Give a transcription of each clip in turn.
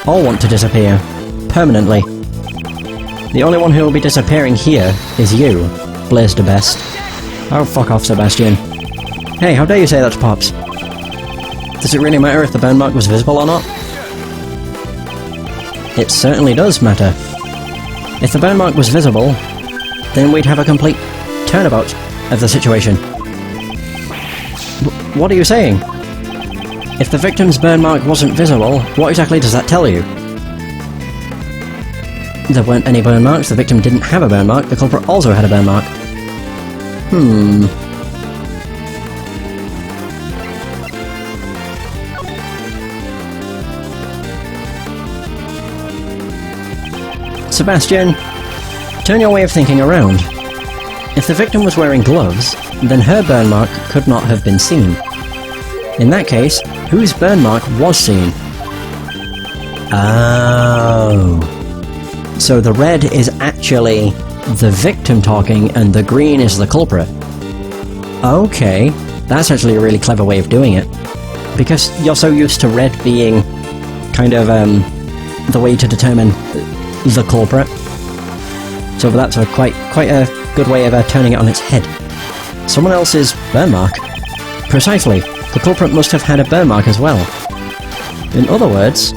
all want to disappear. Permanently. The only one who will be disappearing here is you, Blaze the Best. Oh, fuck off, Sebastian. Hey, how dare you say that to Pops? Does it really matter if the burn mark was visible or not? It certainly does matter. If the burn mark was visible, then we'd have a complete turnabout of the situation. What are you saying? If the victim's burn mark wasn't visible, what exactly does that tell you? There weren't any burn marks, the victim didn't have a burn mark, the culprit also had a burn mark. Sebastian, turn your way of thinking around. If the victim was wearing gloves, then her burn mark could not have been seen. In that case, whose burn mark was seen? Oh. So the red is actually the victim talking and the green is the culprit. Okay, that's actually a really clever way of doing it. Because you're so used to red being kind of the way to determine the culprit. So that's a quite a good way of turning it on its head. Someone else's burn mark? Precisely. The culprit must have had a burn mark as well. In other words,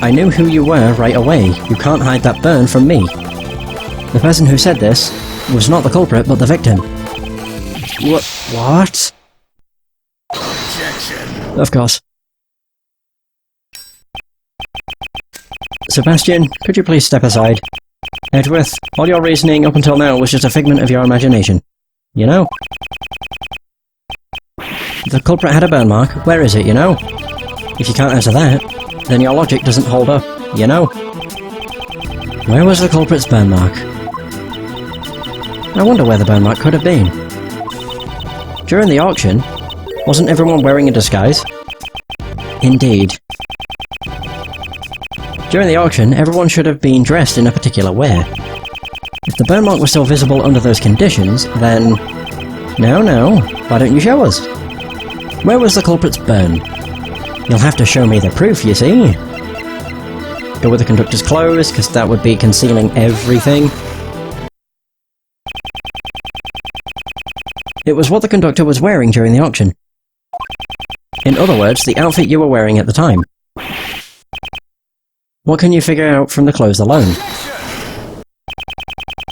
I knew who you were right away. You can't hide that burn from me. The person who said this was not the culprit, but the victim. What? Objection. Of course. Sebastian, could you please step aside? Edgeworth, all your reasoning up until now was just a figment of your imagination. You know? The culprit had a burn mark. Where is it, you know? If you can't answer that, then your logic doesn't hold up, you know? Where was the culprit's burn mark? I wonder where the burn mark could have been. During the auction, wasn't everyone wearing a disguise? Indeed. During the auction, everyone should have been dressed in a particular way. If the burn mark was still visible under those conditions, then... No, why don't you show us? Where was the culprit's burn? You'll have to show me the proof, you see. Go with the conductor's clothes, because that would be concealing everything. It was what the conductor was wearing during the auction. In other words, the outfit you were wearing at the time. What can you figure out from the clothes alone?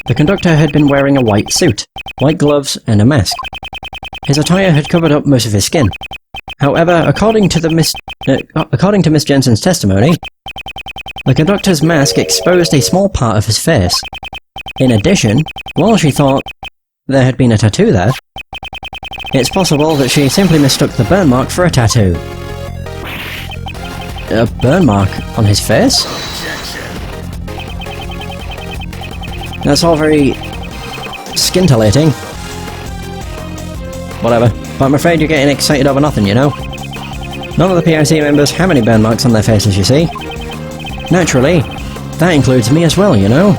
The conductor had been wearing a white suit, white gloves, and a mask. His attire had covered up most of his skin. However, according to Miss Jensen's testimony, the conductor's mask exposed a small part of his face. In addition, while she thought there had been a tattoo there, it's possible that she simply mistook the burn mark for a tattoo. A burn mark on his face? That's all very... scintillating. Whatever, but I'm afraid you're getting excited over nothing, you know? None of the PIC members have any burn marks on their faces, you see. Naturally, that includes me as well, you know?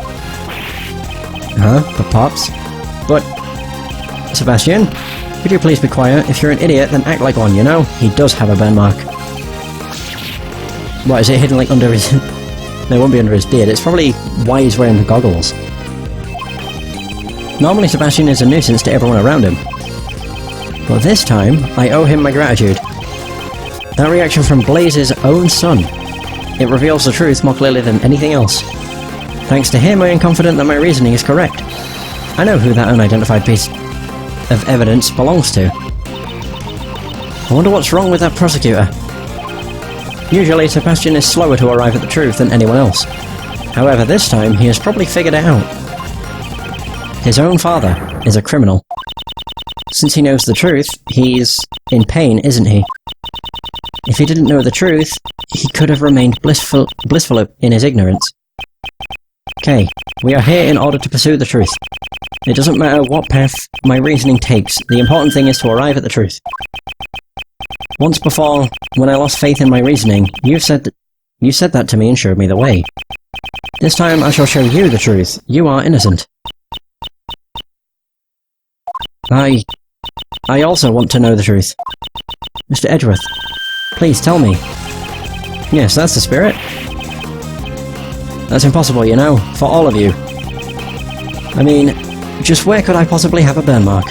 Huh? But Pops? But... Sebastian? Could you please be quiet? If you're an idiot, then act like one, you know? He does have a burn mark. What, is it hidden like under his... No, it won't be under his beard, it's probably why he's wearing the goggles. Normally Sebastian is a nuisance to everyone around him. But this time, I owe him my gratitude. That reaction from Blaze's own son. It reveals the truth more clearly than anything else. Thanks to him, I am confident that my reasoning is correct. I know who that unidentified piece of evidence belongs to. I wonder what's wrong with that prosecutor. Usually, Sebastian is slower to arrive at the truth than anyone else. However, this time, he has probably figured it out. His own father is a criminal. Since he knows the truth, he's in pain, isn't he? If he didn't know the truth, he could have remained blissful in his ignorance. Kay, we are here in order to pursue the truth. It doesn't matter what path my reasoning takes, the important thing is to arrive at the truth. Once before, when I lost faith in my reasoning, you said that to me and showed me the way. This time I shall show you the truth. You are innocent. I also want to know the truth. Mr. Edgeworth, please tell me. Yes, that's the spirit. That's impossible, you know, for all of you. I mean, just where could I possibly have a burn mark?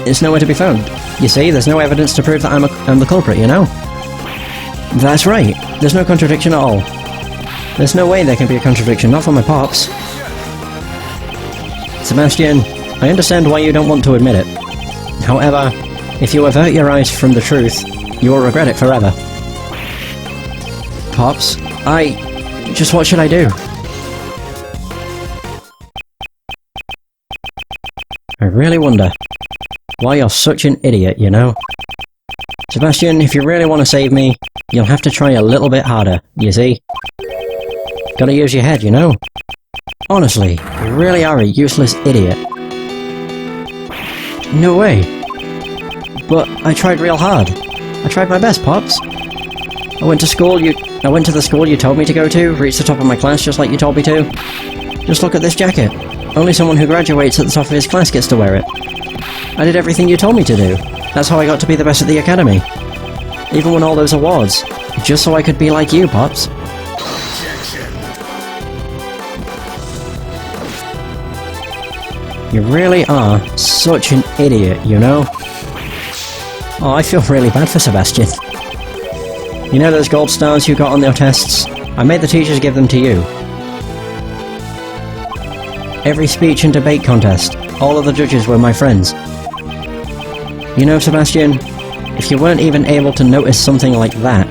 It's nowhere to be found. You see, there's no evidence to prove that I'm the culprit, you know? That's right. There's no contradiction at all. There's no way there can be a contradiction, not for my pops. Sebastian, I understand why you don't want to admit it. However, if you avert your eyes from the truth, you will regret it forever. Pops, just what should I do? I really wonder why you're such an idiot, you know? Sebastian, if you really want to save me, you'll have to try a little bit harder, you see? Gotta use your head, you know? Honestly, you really are a useless idiot. No way. But I tried real hard. I tried my best, Pops. I went to the school you told me to go to, reached the top of my class just like you told me to. Just look at this jacket. Only someone who graduates at the top of his class gets to wear it. I did everything you told me to do. That's how I got to be the best at the academy. Even won all those awards. Just so I could be like you, Pops. You really are such an idiot, you know? Oh, I feel really bad for Sebastian. You know those gold stars you got on your tests? I made the teachers give them to you. Every speech and debate contest, all of the judges were my friends. You know, Sebastian, if you weren't even able to notice something like that,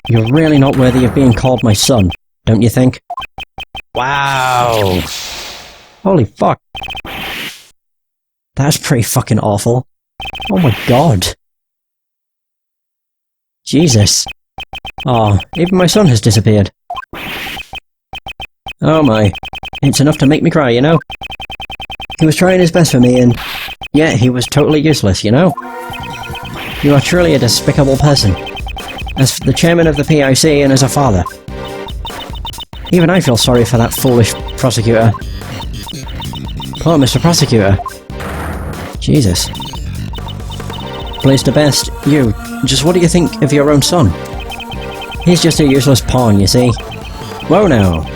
you're really not worthy of being called my son, don't you think? Wow! Holy fuck. That's pretty fucking awful. Oh my god. Jesus. Oh, even my son has disappeared. Oh my. It's enough to make me cry, you know? He was trying his best for me and yet he was totally useless, you know? You are truly a despicable person. As the chairman of the PIC and as a father. Even I feel sorry for that foolish prosecutor. Poor Mr. Prosecutor. Jesus. Blaze the best, you, just what do you think of your own son? He's just a useless pawn, you see. Whoa now.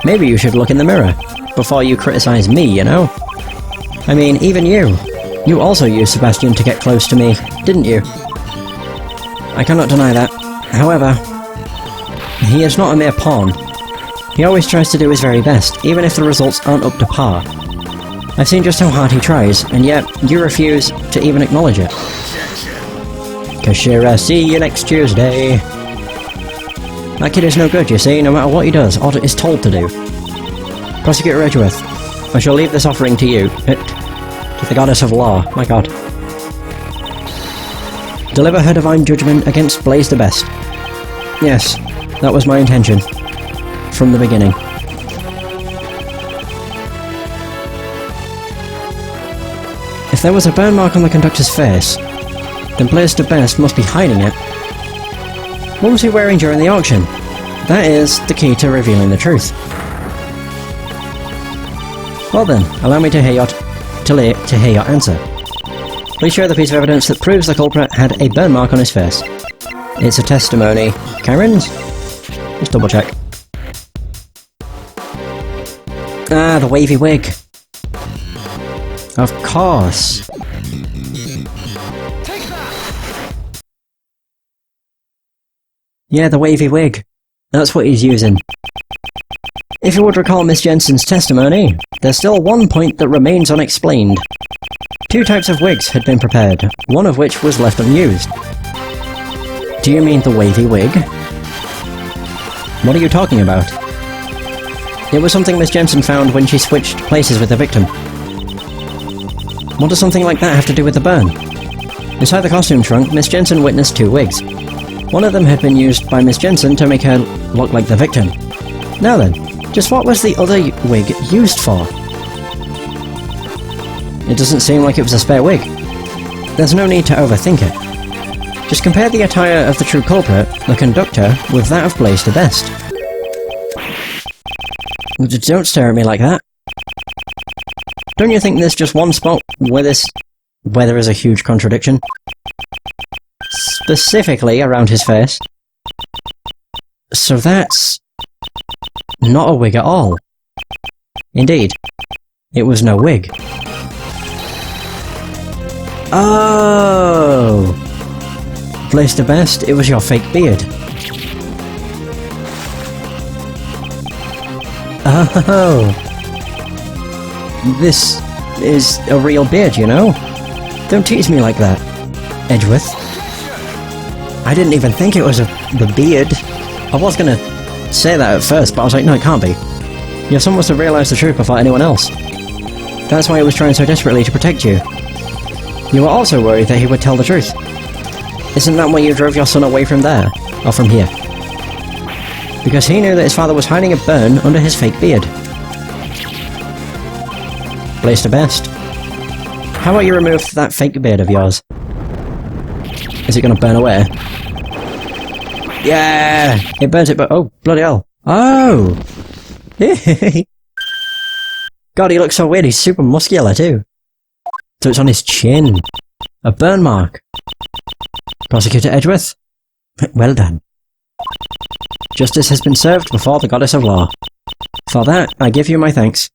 Maybe you should look in the mirror before you criticize me, you know? I mean, even you. You also used Sebastian to get close to me, didn't you? I cannot deny that. However, he is not a mere pawn. He always tries to do his very best, even if the results aren't up to par. I've seen just how hard he tries, and yet you refuse to even acknowledge it. Kashira, see you next Tuesday. That kid is no good, you see, no matter what he does, or is told to do. Prosecutor Edgeworth, I shall leave this offering to you. To the goddess of law, my god. Deliver her divine judgment against Blaze the Best. Yes, that was my intention. From the beginning. If there was a burn mark on the conductor's face, then Blaze the Best must be hiding it. What was he wearing during the auction? That is the key to revealing the truth. Well then, allow me to hear your answer. Please show the piece of evidence that proves the culprit had a burn mark on his face. It's a testimony. Karen's? Just double check. Ah, the wavy wig. Of course. Yeah, the wavy wig. That's what he's using. If you would recall Miss Jensen's testimony, there's still one point that remains unexplained. 2 types of wigs had been prepared, one of which was left unused. Do you mean the wavy wig? What are you talking about? It was something Miss Jensen found when she switched places with the victim. What does something like that have to do with the burn? Inside the costume trunk, Miss Jensen witnessed 2 wigs. One of them had been used by Miss Jensen to make her look like the victim. Now then, just what was the other wig used for? It doesn't seem like it was a spare wig. There's no need to overthink it. Just compare the attire of the true culprit, the conductor, with that of Blaze the Best. Don't stare at me like that. Don't you think there's just one spot where there is a huge contradiction? Specifically around his face. So that's... not a wig at all. Indeed, it was no wig. Oh! Place the best, it was your fake beard. Oh! This is a real beard, you know? Don't tease me like that, Edgeworth. I didn't even think it was the beard. I was gonna say that at first, but I was like, no, it can't be. Your son must have realised the truth before anyone else. That's why he was trying so desperately to protect you. You were also worried that he would tell the truth. Isn't that why you drove your son away from there? Or from here? Because he knew that his father was hiding a burn under his fake beard. Place the best. How about you remove that fake beard of yours? Is it gonna burn away? Yeah! It burns it, but oh, bloody hell. Oh! God, he looks so weird, he's super muscular too. So it's on his chin. A burn mark. Prosecutor Edgeworth? Well done. Justice has been served before the Goddess of Law. For that, I give you my thanks.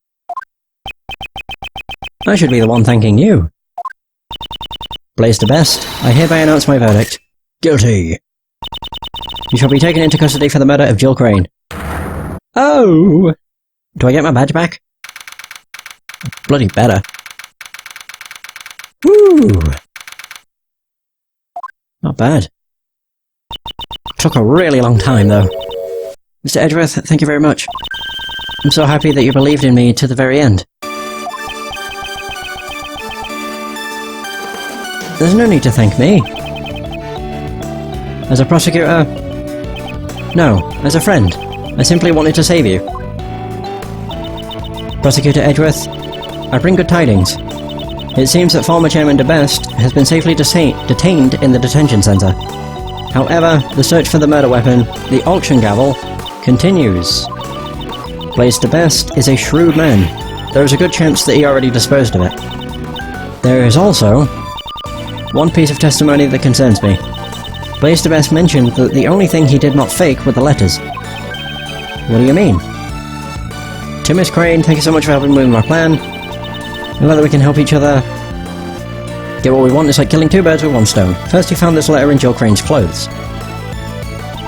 I should be the one thanking you. Blaze the best, I hereby announce my verdict. Guilty. You shall be taken into custody for the murder of Jill Crane. Oh! Do I get my badge back? Bloody better. Woo! Not bad. Took a really long time, though. Mr. Edgeworth, thank you very much. I'm so happy that you believed in me to the very end. There's no need to thank me. As a prosecutor... No, as a friend. I simply wanted to save you. Prosecutor Edgeworth, I bring good tidings. It seems that former Chairman DeBest has been safely detained in the detention centre. However, the search for the murder weapon, the auction gavel, continues. Blaze DeBest is a shrewd man. There is a good chance that he already disposed of it. There is also one piece of testimony that concerns me. Blaze DeBest mentioned that the only thing he did not fake were the letters. What do you mean? To Miss Crane, thank you so much for helping me with my plan. And whether we can help each other get what we want is like killing two birds with one stone. First, he found this letter in Jill Crane's clothes.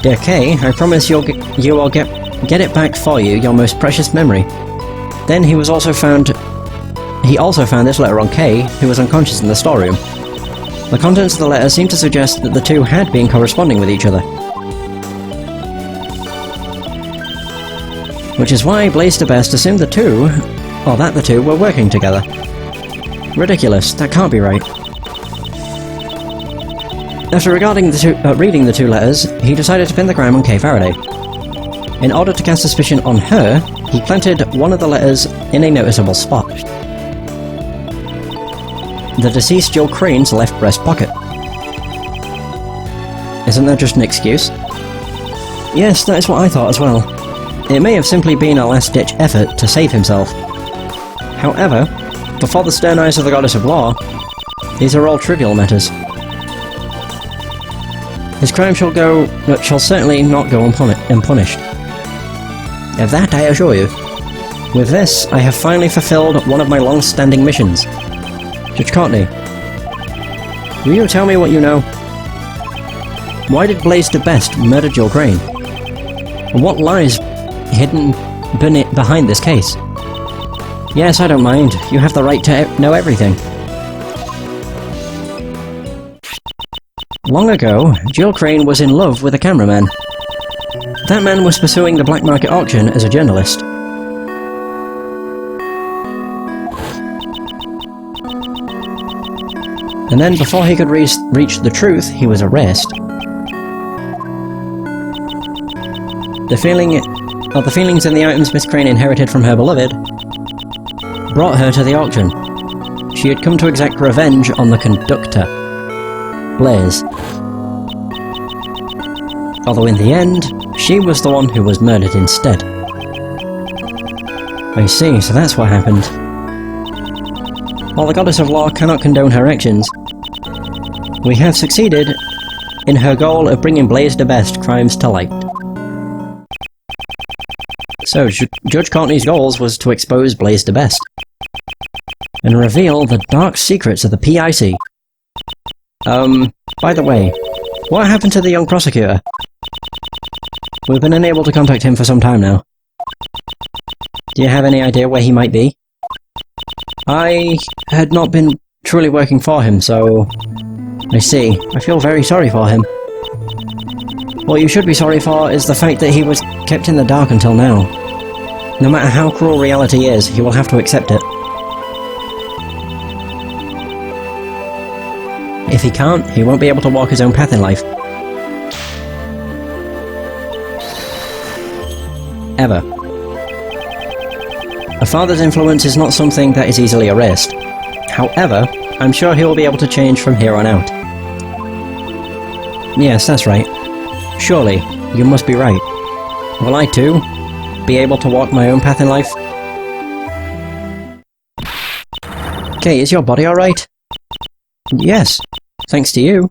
Dear Kay, I promise you will get it back for you, your most precious memory. Then he also found this letter on Kay, who was unconscious in the storeroom. The contents of the letter seem to suggest that the two had been corresponding with each other. Which is why Blaze DeBest assumed the two were working together. Ridiculous, that can't be right. After reading the two letters, he decided to pin the crime on Kay Faraday. In order to cast suspicion on her, he planted one of the letters in a noticeable spot. The deceased Jill Crane's left breast pocket. Isn't that just an excuse? Yes, that is what I thought as well. It may have simply been a last-ditch effort to save himself. However, before the stern eyes of the Goddess of Law, these are all trivial matters. His crime shall certainly not go unpunished. Of that I assure you. With this, I have finally fulfilled one of my long-standing missions. Judge Courtney, will you tell me what you know? Why did Blaze DeBest murder Jill Crane? And what lies hidden behind this case? Yes, I don't mind. You have the right to know everything. Long ago, Jill Crane was in love with a cameraman. That man was pursuing the black market auction as a journalist. And then, before he could reach the truth, he was erased. The feelings and the items Miss Crane inherited from her beloved brought her to the auction. She had come to exact revenge on the conductor, Blaze. Although in the end, she was the one who was murdered instead. I see, so that's what happened. While the Goddess of Law cannot condone her actions, we have succeeded in her goal of bringing Blaze DeBest crimes to light. So, Judge Courtney's goals was to expose Blaze DeBest and reveal the dark secrets of the PIC. By the way, what happened to the young prosecutor? We've been unable to contact him for some time now. Do you have any idea where he might be? I had not been truly working for him, so... I see. I feel very sorry for him. What you should be sorry for is the fact that he was kept in the dark until now. No matter how cruel reality is, he will have to accept it. If he can't, he won't be able to walk his own path in life. Ever. A father's influence is not something that is easily erased. However, I'm sure he will be able to change from here on out. Yes, that's right. Surely, you must be right. Will I too be able to walk my own path in life? Kay, is your body alright? Yes, thanks to you.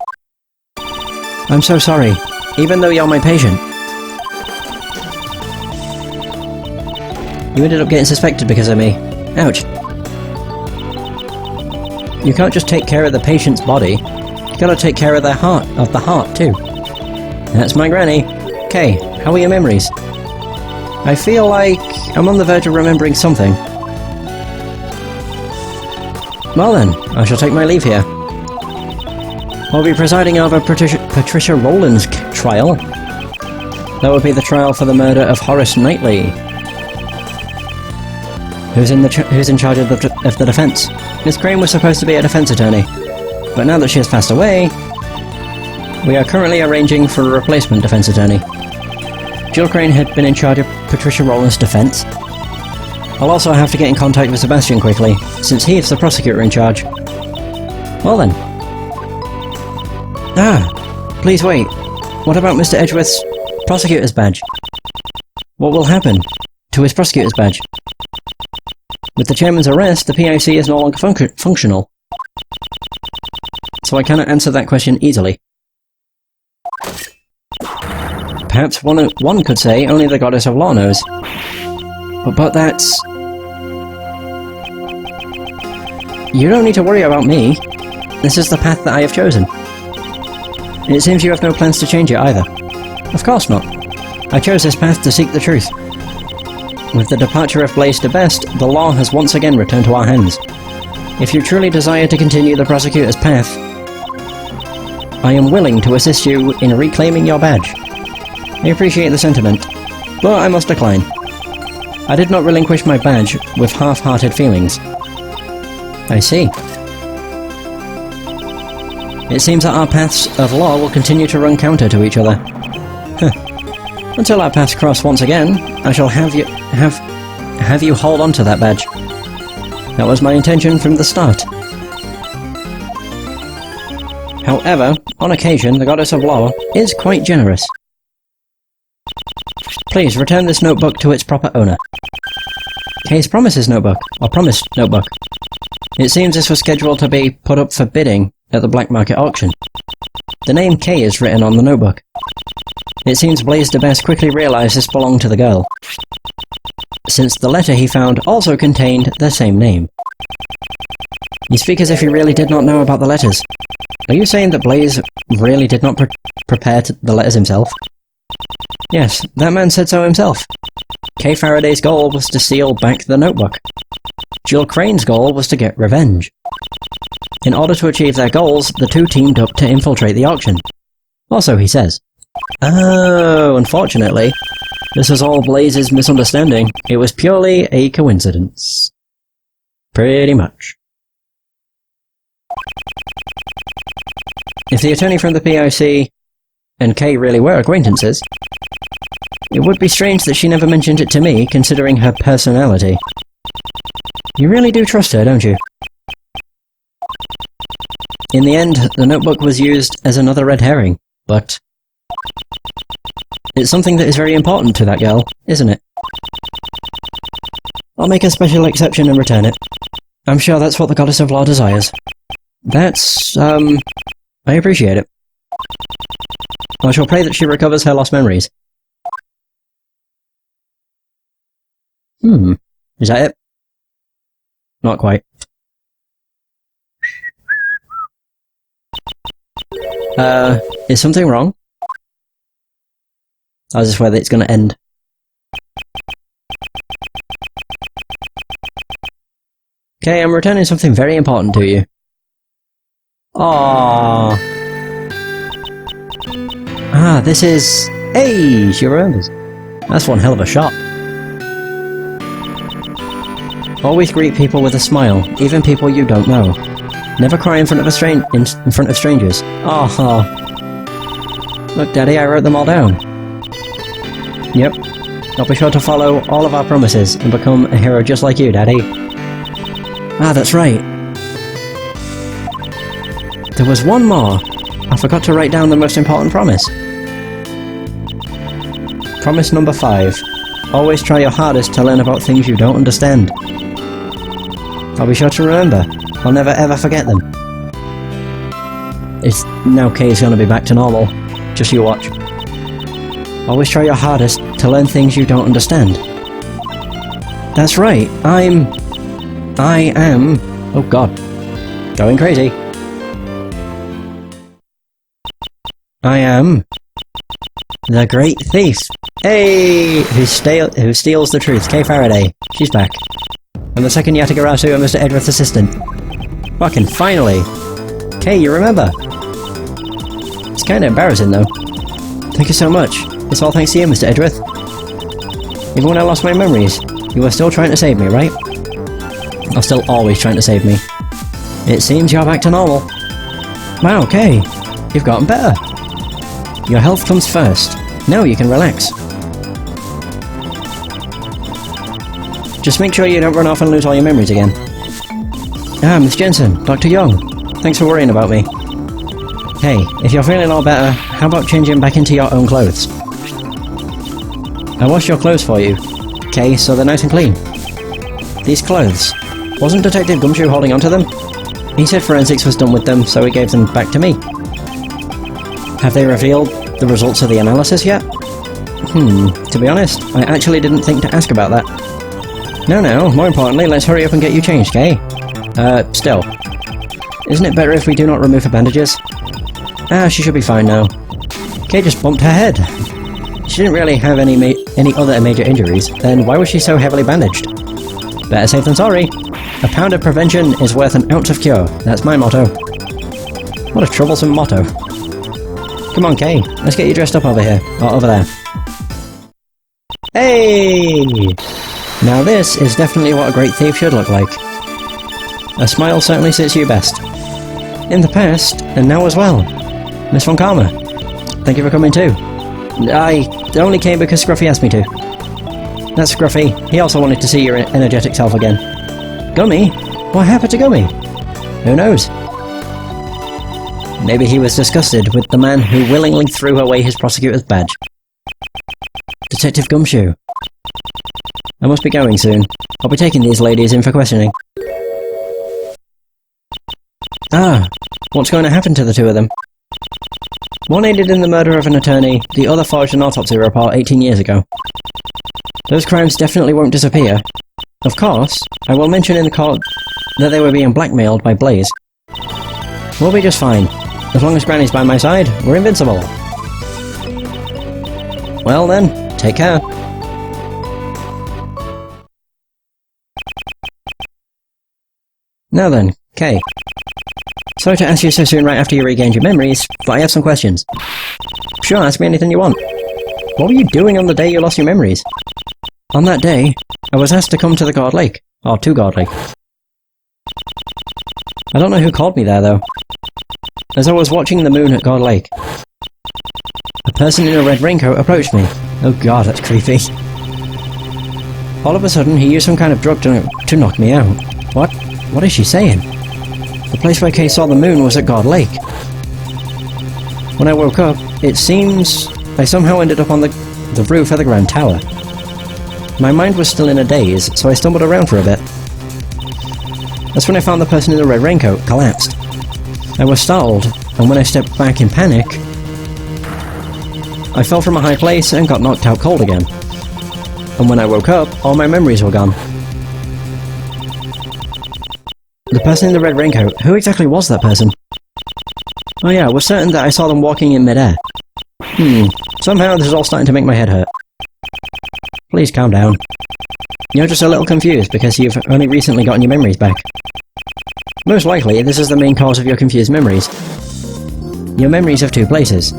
I'm so sorry, even though you're my patient. You ended up getting suspected because of me. Ouch. You can't just take care of the patient's body. You gotta take care of their heart, too. That's my granny. Kay, how are your memories? I feel like I'm on the verge of remembering something. Well then, I shall take my leave here. I'll be presiding over Patricia Rowland's trial. That would be the trial for the murder of Horace Knightley, who's in charge of the defense. Miss Crane was supposed to be a defense attorney, but now that she has passed away, we are currently arranging for a replacement defense attorney. Jill Crane had been in charge of Patricia Rowland's defense. I'll also have to get in contact with Sebastian quickly, since he is the prosecutor in charge. Well then. Please wait. What about Mr. Edgeworth's prosecutor's badge? What will happen to his prosecutor's badge? With the chairman's arrest, the PIC is no longer functional. So I cannot answer that question easily. Perhaps one could say only the Goddess of Law knows. But that's... You don't need to worry about me. This is the path that I have chosen. It seems you have no plans to change it either. Of course not. I chose this path to seek the truth. With the departure of Blaze DeBest, the law has once again returned to our hands. If you truly desire to continue the prosecutor's path, I am willing to assist you in reclaiming your badge. I appreciate the sentiment, but I must decline. I did not relinquish my badge with half-hearted feelings. I see. It seems that our paths of law will continue to run counter to each other. Until our paths cross once again, I shall have you hold on to that badge. That was my intention from the start. However, on occasion, the Goddess of Law is quite generous. Please return this notebook to its proper owner. Kay's promises notebook, or promised notebook. It seems this was scheduled to be put up for bidding at the black market auction. The name Kay is written on the notebook. It seems Blaze DeBest quickly realized this belonged to the girl, since the letter he found also contained the same name. You speak as if you really did not know about the letters. Are you saying that Blaze really did not prepare the letters himself? Yes, that man said so himself. Kay Faraday's goal was to steal back the notebook. Jill Crane's goal was to get revenge. In order to achieve their goals, the two teamed up to infiltrate the auction. Also, he says, "Oh, unfortunately, this was all Blaze's misunderstanding. It was purely a coincidence." Pretty much. If the attorney from the PIC and Kay really were acquaintances, it would be strange that she never mentioned it to me, considering her personality. You really do trust her, don't you? In the end, the notebook was used as another red herring, but it's something that is very important to that girl, isn't it? I'll make a special exception and return it. I'm sure that's what the Goddess of Law desires. That's, I appreciate it. I shall pray that she recovers her lost memories. Is that it? Not quite. Is something wrong? I was just worried that it's gonna end. Okay, I'm returning something very important to you. Aww. Ah, this is... Hey, she remembers. That's one hell of a shot. Always greet people with a smile, even people you don't know. Never cry in front of strangers. Ah. Look, Daddy, I wrote them all down. Yep. I'll be sure to follow all of our promises and become a hero just like you, Daddy. Ah, that's right. There was one more. I forgot to write down the most important promise. Promise number 5. Always try your hardest to learn about things you don't understand. I'll be sure to remember. I'll never ever forget them. It's... now Kay's gonna be back to normal. Just you watch. Always try your hardest to learn things you don't understand. That's right, I am... oh god. Going crazy. I am... the Great Thief! Hey! Who steals the truth, Kay Faraday. She's back. I'm the second Yatagarasu and Mr. Edgeworth's assistant. Fucking finally! Kay, you remember? It's kinda embarrassing though. Thank you so much. It's all thanks to you, Mr. Edgeworth. Even when I lost my memories, you were still trying to save me, right? You're still always trying to save me. It seems you're back to normal. Wow, Kay! You've gotten better! Your health comes first. Now you can relax. Just make sure you don't run off and lose all your memories again. Ah, Miss Jensen, Dr. Young. Thanks for worrying about me. Hey, if you're feeling all better, how about changing back into your own clothes? I washed your clothes for you, Kay, so they're nice and clean. These clothes. Wasn't Detective Gumshoe holding onto them? He said forensics was done with them, so he gave them back to me. Have they revealed the results of the analysis yet? To be honest, I actually didn't think to ask about that. No, more importantly, let's hurry up and get you changed, Kay. Still. Isn't it better if we do not remove her bandages? Ah, she should be fine now. Kay just bumped her head. She didn't really have any other major injuries, then why was she so heavily bandaged? Better safe than sorry. A pound of prevention is worth an ounce of cure. That's my motto. What a troublesome motto. Come on, Kay. Let's get you dressed up over here. Or over there. Hey! Now this is definitely what a great thief should look like. A smile certainly suits you best. In the past, and now as well. Miss Von Karma, thank you for coming too. I only came because Scruffy asked me to. That's Scruffy. He also wanted to see your energetic self again. Gummy? What happened to Gummy? Who knows? Maybe he was disgusted with the man who willingly threw away his prosecutor's badge. Detective Gumshoe. I must be going soon. I'll be taking these ladies in for questioning. Ah, what's going to happen to the two of them? One aided in the murder of an attorney, the other forged an autopsy report 18 years ago. Those crimes definitely won't disappear. Of course, I will mention in the court that they were being blackmailed by Blaze. We'll be just fine. As long as Granny's by my side, we're invincible. Well then, take care. Now then, Kay. Sorry to ask you so soon right after you regained your memories, but I have some questions. Sure, ask me anything you want. What were you doing on the day you lost your memories? On that day, I was asked to come to the God Lake. Or to God Lake. I don't know who called me there, though. As I was watching the moon at God Lake, a person in a red raincoat approached me. Oh god, that's creepy. All of a sudden, he used some kind of drug to knock me out. What? What is she saying? The place where Kay saw the moon was at God Lake. When I woke up, it seems I somehow ended up on the roof of the Grand Tower. My mind was still in a daze, so I stumbled around for a bit. That's when I found the person in the red raincoat collapsed. I was startled, and when I stepped back in panic... I fell from a high place and got knocked out cold again. And when I woke up, all my memories were gone. The person in the red raincoat, who exactly was that person? Oh yeah, I was certain that I saw them walking in midair. Somehow this is all starting to make my head hurt. Please calm down. You're just a little confused because you've only recently gotten your memories back. Most likely, this is the main cause of your confused memories. Your memories of two places.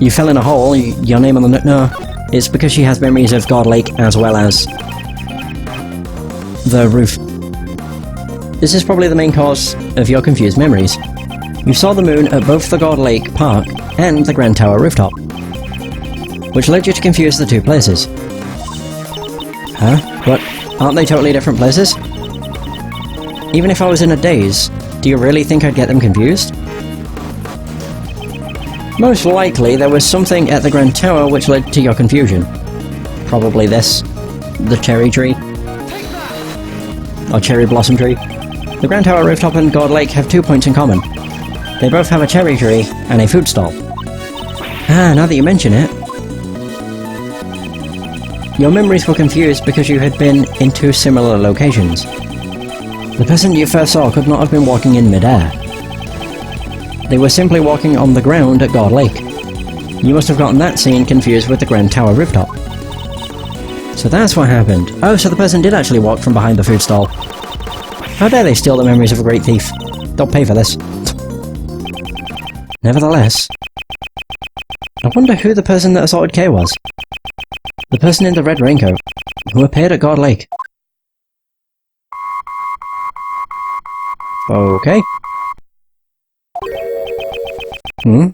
You fell in a hole, your name on the no, it's because she has memories of God Lake as well as the roof. This is probably the main cause of your confused memories. You saw the moon at both the God Lake Park and the Grand Tower rooftop, which led you to confuse the two places. Huh? What? Aren't they totally different places? Even if I was in a daze, do you really think I'd get them confused? Most likely there was something at the Grand Tower which led to your confusion. Probably this. The cherry tree. Or cherry blossom tree. The Grand Tower rooftop and God Lake have 2 points in common. They both have a cherry tree and a food stall. Ah, now that you mention it. Your memories were confused because you had been in two similar locations. The person you first saw could not have been walking in midair. They were simply walking on the ground at God Lake. You must have gotten that scene confused with the Grand Tower rooftop. So that's what happened. Oh, so the person did actually walk from behind the food stall. How dare they steal the memories of a great thief? They'll pay for this. Nevertheless, I wonder who the person that assaulted Kay was. The person in the red raincoat, who appeared at God Lake. Okay.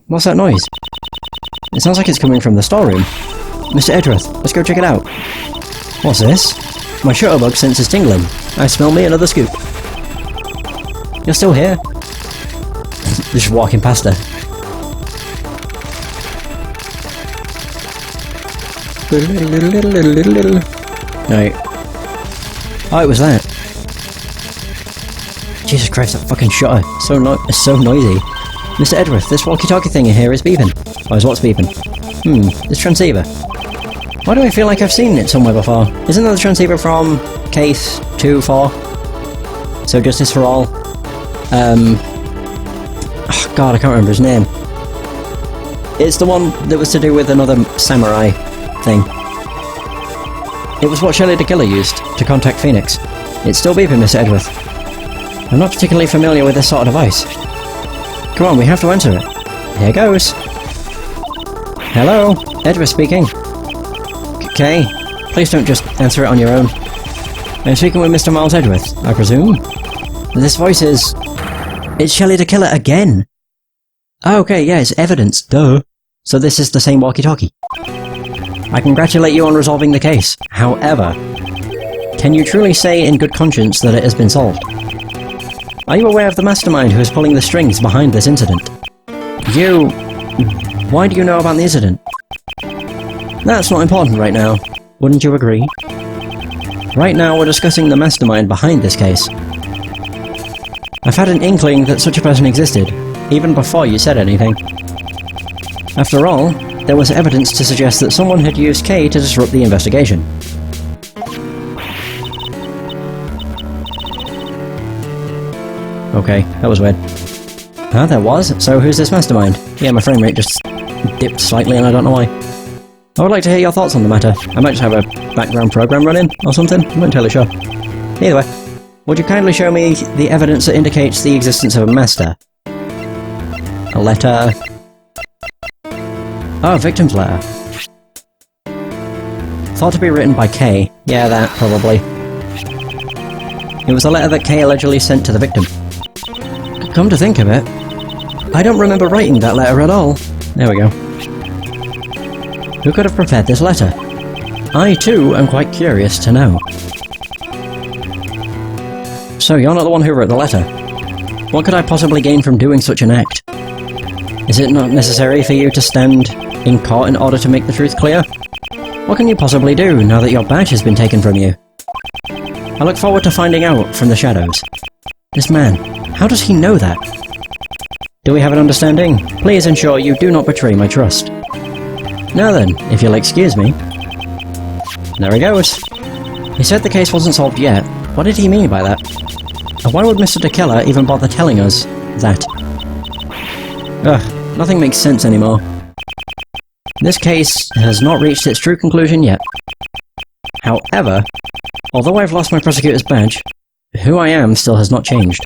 What's that noise? It sounds like it's coming from the storeroom. Mr. Edgeworth, let's go check it out. What's this? My shutterbug sense is tingling. I smell me another scoop. You're still here? Just walking past her. Right. Oh, it was that. Jesus Christ, that fucking shutter. It's so noisy. Mr. Edgeworth, this walkie-talkie thing in here is beeping. Oh, is what's beeping? This transceiver. Why do I feel like I've seen it somewhere before? Isn't that the transceiver from Case 2-4? So Justice for All? Oh God, I can't remember his name. It's the one that was to do with another samurai thing. It was what Shelley the Killer used to contact Phoenix. It's still beeping, Mr. Edgeworth. I'm not particularly familiar with this sort of device. Come on, we have to answer it. Here goes. Hello, Edgeworth speaking. Kay, please don't just answer it on your own. I'm speaking with Mr. Miles Edgeworth, I presume? This voice is... It's Shelley the Killer again! Oh, okay, yeah, it's evidence, duh. So this is the same walkie-talkie. I congratulate you on resolving the case. However, can you truly say in good conscience that it has been solved? Are you aware of the mastermind who is pulling the strings behind this incident? Why do you know about the incident? That's not important right now. Wouldn't you agree? Right now we're discussing the mastermind behind this case. I've had an inkling that such a person existed, even before you said anything. After all, there was evidence to suggest that someone had used Kay to disrupt the investigation. Okay, that was weird. Huh, there was? So who's this mastermind? Yeah, my frame rate just dipped slightly and I don't know why. I would like to hear your thoughts on the matter. I might just have a background program running, or something. I'm not entirely sure. Either way, would you kindly show me the evidence that indicates the existence of a master? A letter... Oh, a victim's letter. Thought to be written by Kay. Yeah, that, probably. It was a letter that Kay allegedly sent to the victim. Come to think of it, I don't remember writing that letter at all. There we go. Who could have prepared this letter? I, too, am quite curious to know. So, you're not the one who wrote the letter. What could I possibly gain from doing such an act? Is it not necessary for you to stand in court in order to make the truth clear? What can you possibly do now that your badge has been taken from you? I look forward to finding out from the shadows. This man, how does he know that? Do we have an understanding? Please ensure you do not betray my trust. Now then, if you'll excuse me. There he goes. He said the case wasn't solved yet. What did he mean by that? And why would Mr. DeKeller even bother telling us that? Ugh, nothing makes sense anymore. This case has not reached its true conclusion yet. However, although I've lost my Prosecutor's badge, who I am still has not changed.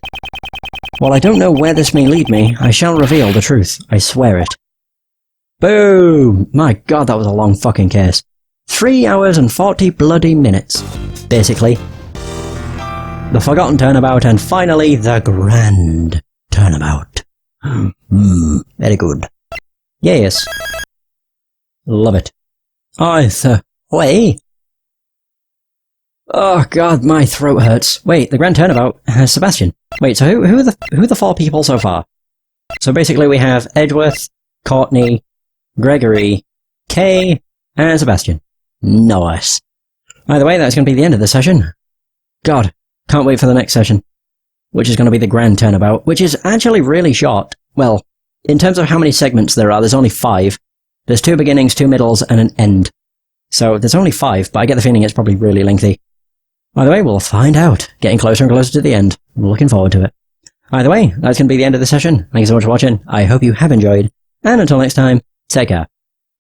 While I don't know where this may lead me, I shall reveal the truth. I swear it. Boom! My god, that was a long fucking case. 3 hours and 40 bloody minutes, basically. The forgotten turnabout, and finally, the grand turnabout. Very good. Yes. Love it. Wait. Oh god, my throat hurts. Wait, the grand turnabout has Sebastian. Wait, so who are the 4 people so far? So basically we have Edgeworth, Courtney, Gregory, Kay, and Sebastian. Nice. Either way, that's going to be the end of the session. God, can't wait for the next session. Which is going to be the grand turnabout, which is actually really short. Well, in terms of how many segments there are, there's only 5. There's 2 beginnings, 2 middles, and an end. So there's only 5, but I get the feeling it's probably really lengthy. Either way, we'll find out. Getting closer and closer to the end. I'm looking forward to it. Either way, that's going to be the end of the session. Thank you so much for watching. I hope you have enjoyed. And until next time, take care.